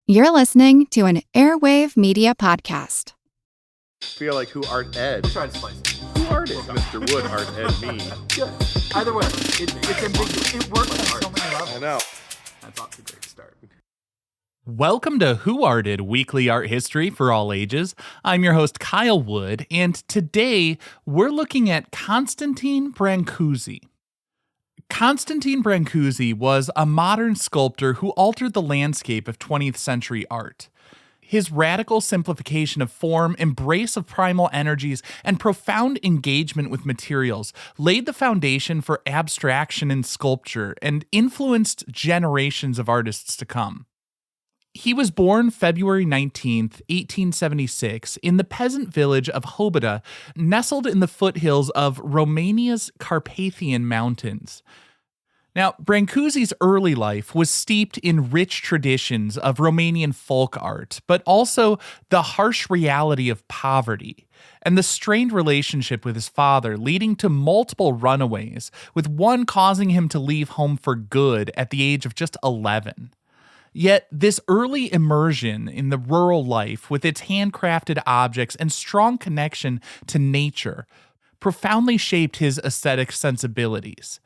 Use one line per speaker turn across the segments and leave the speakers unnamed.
You're listening to an Airwave Media Podcast.
Feel like who art Ed?
Try to slice it.
Who art is Mr. Wood, art Ed me?
Good. Either way, it's ambiguous. It works on so many levels.
I know.
That's off to a great start.
Welcome to Who Arted, weekly art history for all ages. I'm your host, Kyle Wood, and today we're looking at Constantin Brâncuși. Constantin Brâncuși was a modern sculptor who altered the landscape of 20th century art. His radical simplification of form, embrace of primal energies, and profound engagement with materials laid the foundation for abstraction in sculpture and influenced generations of artists to come. He was born February 19th, 1876, in the peasant village of Hobota, nestled in the foothills of Romania's Carpathian Mountains. Now, Brâncuși's early life was steeped in rich traditions of Romanian folk art, but also the harsh reality of poverty and the strained relationship with his father, leading to multiple runaways, with one causing him to leave home for good at the age of just 11. Yet, this early immersion in the rural life with its handcrafted objects and strong connection to nature profoundly shaped his aesthetic sensibilities.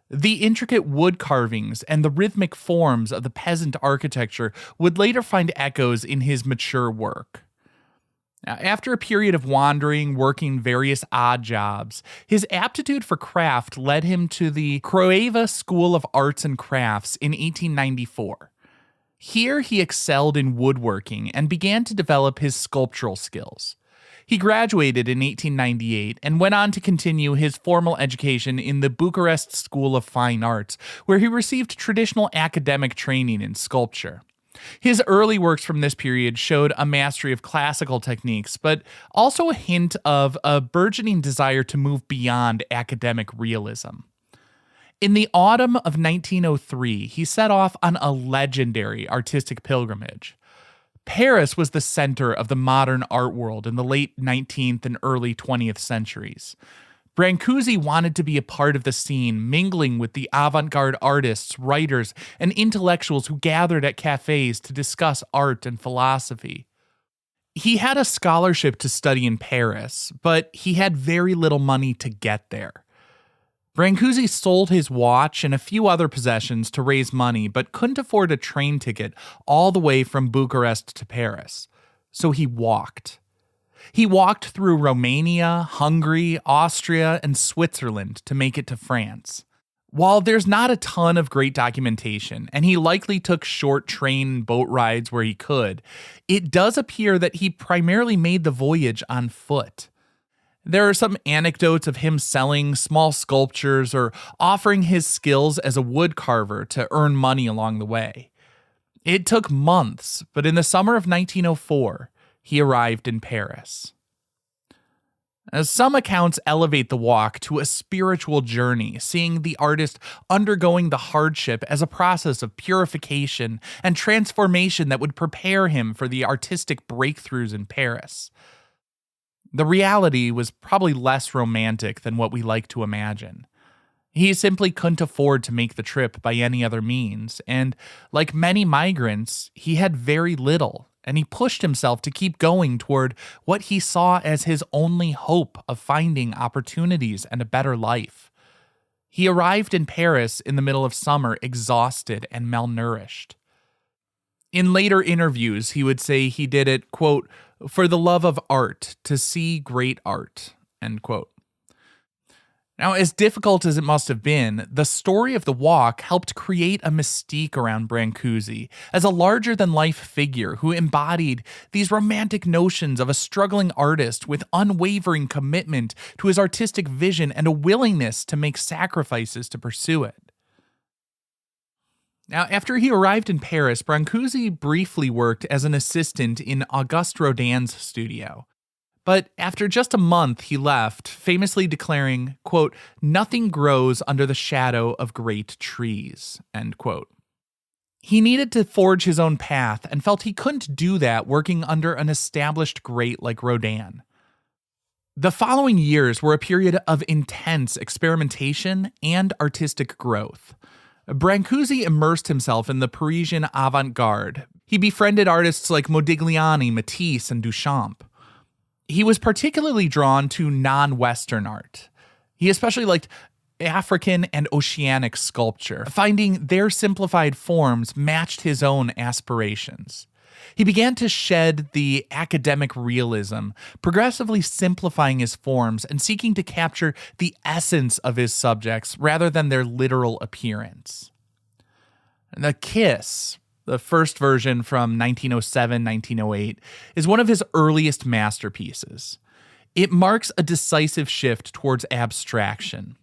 The intricate wood carvings and the rhythmic forms of the peasant architecture would later find echoes in his mature work. Now, after a period of wandering, working various odd jobs, his aptitude for craft led him to the Craiova School of Arts and Crafts in 1894. Here, he excelled in woodworking and began to develop his sculptural skills. He graduated in 1898 and went on to continue his formal education in the Bucharest School of Fine Arts, where he received traditional academic training in sculpture. His early works from this period showed a mastery of classical techniques, but also a hint of a burgeoning desire to move beyond academic realism. In the autumn of 1903, he set off on a legendary artistic pilgrimage. Paris was the center of the modern art world in the late 19th and early 20th centuries. Brâncuși wanted to be a part of the scene, mingling with the avant-garde artists, writers, and intellectuals who gathered at cafes to discuss art and philosophy. He had a scholarship to study in Paris, but he had very little money to get there. Brâncuși sold his watch and a few other possessions to raise money, but couldn't afford a train ticket all the way from Bucharest to Paris. So he walked. He walked through Romania, Hungary, Austria, and Switzerland to make it to France. While there's not a ton of great documentation, and he likely took short train and boat rides where he could, it does appear that he primarily made the voyage on foot. There are some anecdotes of him selling small sculptures or offering his skills as a wood carver to earn money along the way. It took months, but in the summer of 1904, he arrived in Paris. Some accounts elevate the walk to a spiritual journey, seeing the artist undergoing the hardship as a process of purification and transformation that would prepare him for the artistic breakthroughs in Paris. The reality was probably less romantic than what we like to imagine. He simply couldn't afford to make the trip by any other means, and like many migrants, he had very little, and he pushed himself to keep going toward what he saw as his only hope of finding opportunities and a better life. He arrived in Paris in the middle of summer, exhausted and malnourished. In later interviews, he would say he did it, quote, for the love of art, to see great art, end quote. Now, as difficult as it must have been, the story of the walk helped create a mystique around Brâncuși as a larger-than-life figure who embodied these romantic notions of a struggling artist with unwavering commitment to his artistic vision and a willingness to make sacrifices to pursue it. Now, after he arrived in Paris, Brâncuși briefly worked as an assistant in Auguste Rodin's studio. But after just a month, he left, famously declaring, quote, nothing grows under the shadow of great trees, end quote. He needed to forge his own path and felt he couldn't do that working under an established great like Rodin. The following years were a period of intense experimentation and artistic growth. Brâncuși immersed himself in the Parisian avant-garde. He befriended artists like Modigliani, Matisse, and Duchamp. He was particularly drawn to non-Western art. He especially liked African and oceanic sculpture, finding their simplified forms matched his own aspirations. He began to shed the academic realism, progressively simplifying his forms and seeking to capture the essence of his subjects rather than their literal appearance. The Kiss, the first version from 1907-1908, is one of his earliest masterpieces. It marks a decisive shift towards abstraction.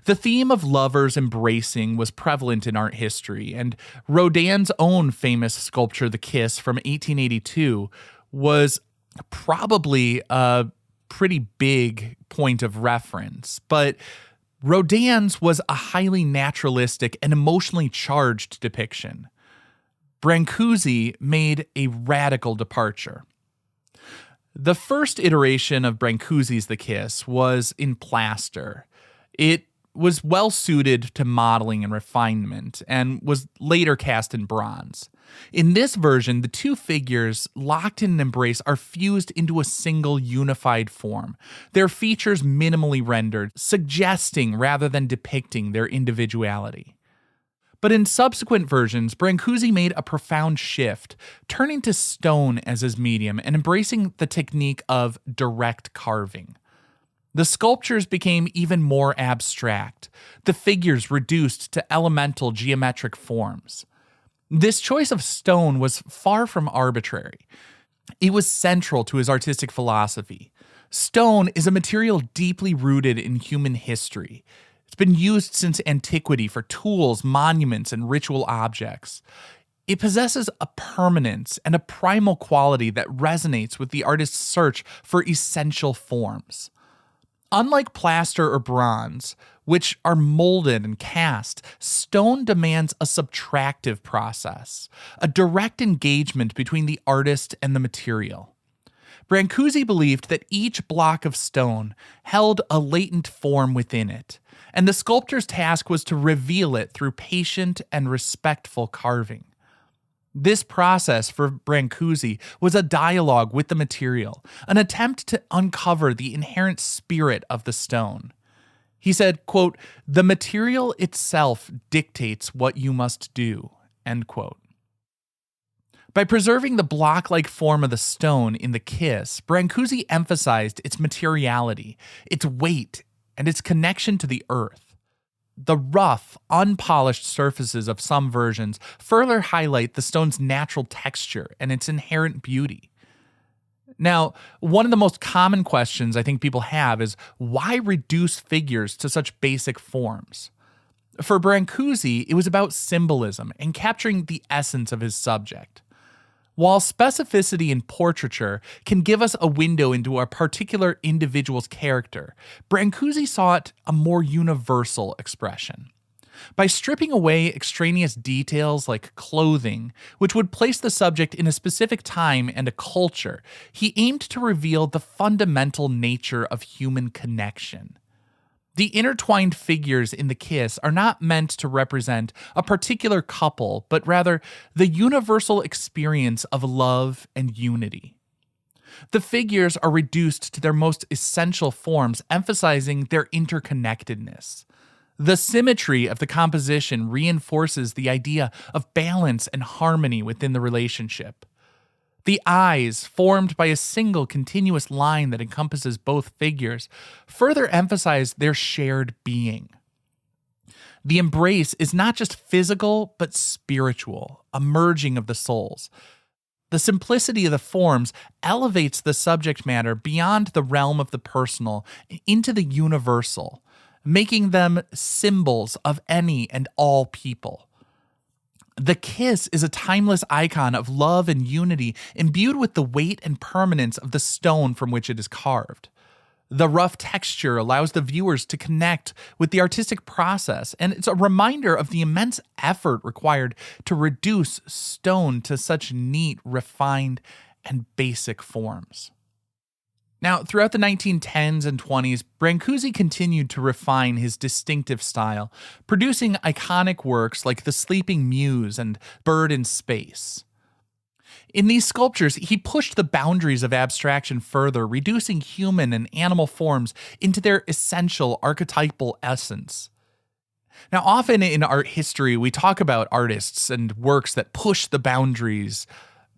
The theme of lovers embracing was prevalent in art history, and Rodin's own famous sculpture, The Kiss, from 1882, was probably a pretty big point of reference. But Rodin's was a highly naturalistic and emotionally charged depiction. Brâncuși made a radical departure. The first iteration of Brâncuși's The Kiss was in plaster. It was well suited to modeling and refinement, and was later cast in bronze. In this version, the two figures, locked in an embrace, are fused into a single unified form, their features minimally rendered, suggesting rather than depicting their individuality. But in subsequent versions, Brâncuși made a profound shift, turning to stone as his medium and embracing the technique of direct carving. The sculptures became even more abstract, the figures reduced to elemental geometric forms. This choice of stone was far from arbitrary. It was central to his artistic philosophy. Stone is a material deeply rooted in human history. It's been used since antiquity for tools, monuments, and ritual objects. It possesses a permanence and a primal quality that resonates with the artist's search for essential forms. Unlike plaster or bronze, which are molded and cast, stone demands a subtractive process, a direct engagement between the artist and the material. Brâncuși believed that each block of stone held a latent form within it, and the sculptor's task was to reveal it through patient and respectful carving. This process for Brâncuși was a dialogue with the material, an attempt to uncover the inherent spirit of the stone. He said, quote, "The material itself dictates what you must do," end quote. By preserving the block-like form of the stone in The Kiss, Brâncuși emphasized its materiality, its weight, and its connection to the earth. The rough, unpolished surfaces of some versions further highlight the stone's natural texture and its inherent beauty. Now, one of the most common questions I think people have is, why reduce figures to such basic forms? For Brâncuși, it was about symbolism and capturing the essence of his subject. While specificity in portraiture can give us a window into a particular individual's character, Brâncuși sought a more universal expression. By stripping away extraneous details like clothing, which would place the subject in a specific time and a culture, he aimed to reveal the fundamental nature of human connection. The intertwined figures in The Kiss are not meant to represent a particular couple, but rather the universal experience of love and unity. The figures are reduced to their most essential forms, emphasizing their interconnectedness. The symmetry of the composition reinforces the idea of balance and harmony within the relationship. The eyes, formed by a single continuous line that encompasses both figures, further emphasize their shared being. The embrace is not just physical, but spiritual, a merging of the souls. The simplicity of the forms elevates the subject matter beyond the realm of the personal into the universal, making them symbols of any and all people. The Kiss is a timeless icon of love and unity, imbued with the weight and permanence of the stone from which it is carved. The rough texture allows the viewers to connect with the artistic process, and it's a reminder of the immense effort required to reduce stone to such neat, refined, and basic forms. Now, throughout the 1910s and 20s, Brâncuși continued to refine his distinctive style, producing iconic works like The Sleeping Muse and Bird in Space. In these sculptures, he pushed the boundaries of abstraction further, reducing human and animal forms into their essential archetypal essence. Now, often in art history, we talk about artists and works that push the boundaries,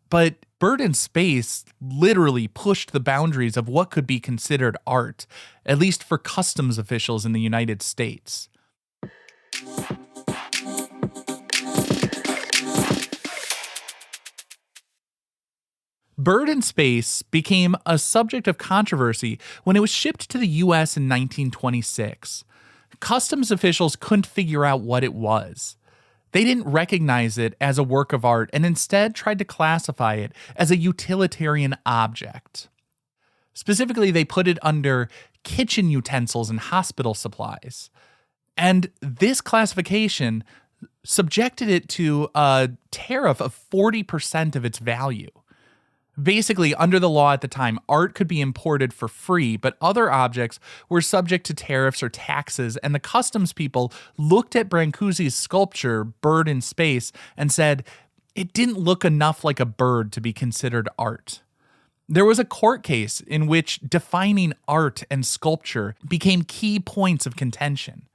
but Bird in Space literally pushed the boundaries of what could be considered art, at least for customs officials in the United States. Bird in Space became a subject of controversy when it was shipped to the US in 1926. Customs officials couldn't figure out what it was. They didn't recognize it as a work of art and instead tried to classify it as a utilitarian object. Specifically, they put it under kitchen utensils and hospital supplies. And this classification subjected it to a tariff of 40% of its value. Basically, under the law at the time, art could be imported for free, but other objects were subject to tariffs or taxes, and the customs people looked at Brâncuși's sculpture, Bird in Space, and said it didn't look enough like a bird to be considered art. There was a court case in which defining art and sculpture became key points of contention.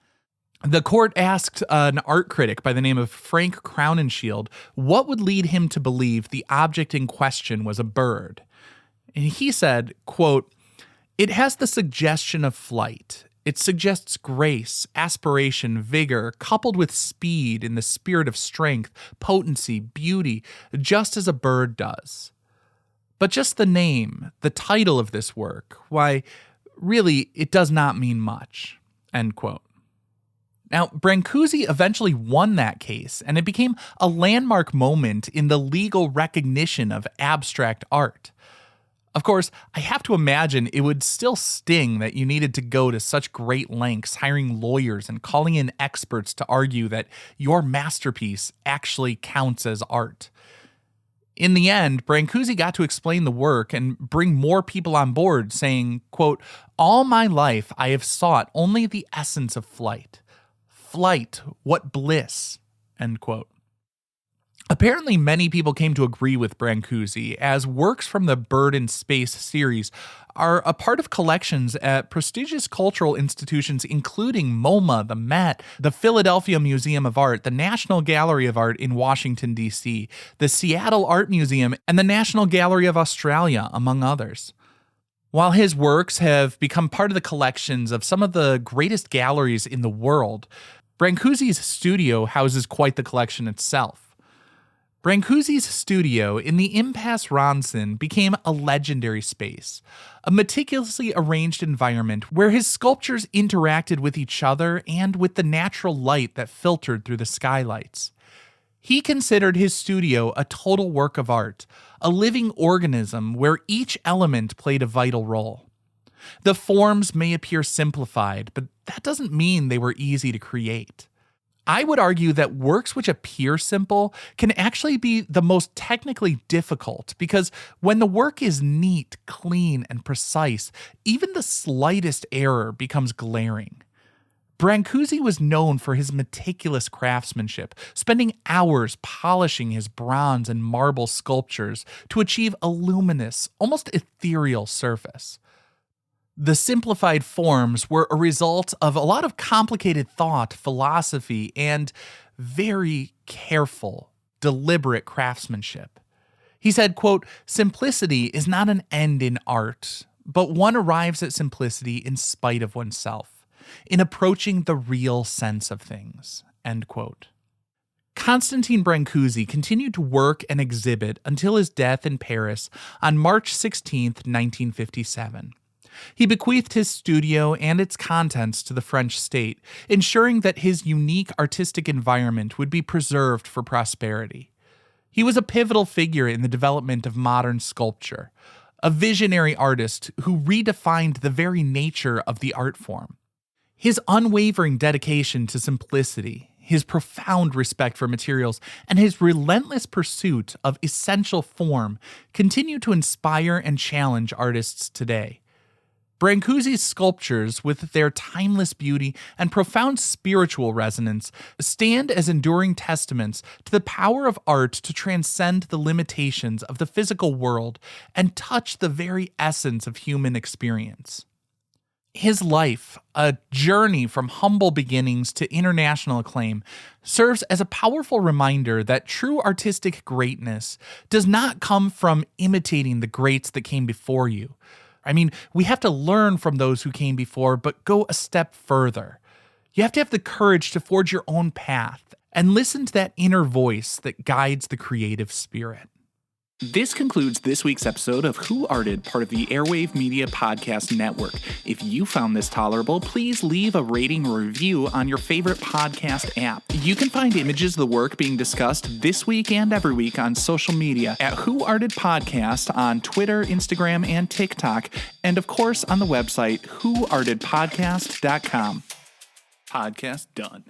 The court asked an art critic by the name of Frank Crowninshield what would lead him to believe the object in question was a bird. And he said, quote, "It has the suggestion of flight. It suggests grace, aspiration, vigor, coupled with speed in the spirit of strength, potency, beauty, just as a bird does. But just the name, the title of this work, why, really, it does not mean much." End quote. Now, Brâncuși eventually won that case, and it became a landmark moment in the legal recognition of abstract art. Of course, I have to imagine it would still sting that you needed to go to such great lengths, hiring lawyers and calling in experts to argue that your masterpiece actually counts as art. In the end, Brâncuși got to explain the work and bring more people on board, saying, quote, "All my life I have sought only the essence of flight. Flight, what bliss," end quote. Apparently, many people came to agree with Brâncuși, as works from the Bird in Space series are a part of collections at prestigious cultural institutions including MoMA, the Met, the Philadelphia Museum of Art, the National Gallery of Art in Washington, D.C., the Seattle Art Museum, and the National Gallery of Australia, among others. While his works have become part of the collections of some of the greatest galleries in the world, Brâncuși's studio houses quite the collection itself. Brâncuși's studio in the Impasse Ronson became a legendary space, a meticulously arranged environment where his sculptures interacted with each other and with the natural light that filtered through the skylights. He considered his studio a total work of art, a living organism where each element played a vital role. The forms may appear simplified, but that doesn't mean they were easy to create. I would argue that works which appear simple can actually be the most technically difficult, because when the work is neat, clean, and precise, even the slightest error becomes glaring. Brâncuși was known for his meticulous craftsmanship, spending hours polishing his bronze and marble sculptures to achieve a luminous, almost ethereal surface. The simplified forms were a result of a lot of complicated thought, philosophy, and very careful, deliberate craftsmanship. He said, quote, "Simplicity is not an end in art, but one arrives at simplicity in spite of oneself, in approaching the real sense of things," end quote. Constantin Brâncuși continued to work and exhibit until his death in Paris on March 16, 1957. He bequeathed his studio and its contents to the French state, ensuring that his unique artistic environment would be preserved for prosperity. He was a pivotal figure in the development of modern sculpture, a visionary artist who redefined the very nature of the art form. His unwavering dedication to simplicity, his profound respect for materials, and his relentless pursuit of essential form continue to inspire and challenge artists today. Brâncuși's sculptures, with their timeless beauty and profound spiritual resonance, stand as enduring testaments to the power of art to transcend the limitations of the physical world and touch the very essence of human experience. His life, a journey from humble beginnings to international acclaim, serves as a powerful reminder that true artistic greatness does not come from imitating the greats that came before you. I mean, we have to learn from those who came before, but go a step further. You have to have the courage to forge your own path and listen to that inner voice that guides the creative spirit. This concludes this week's episode of Who Arted, part of the Airwave Media Podcast Network. If you found this tolerable, please leave a rating or review on your favorite podcast app. You can find images of the work being discussed this week and every week on social media at Who Arted Podcast on Twitter, Instagram, and TikTok, and of course on the website whoartedpodcast.com. Podcast done.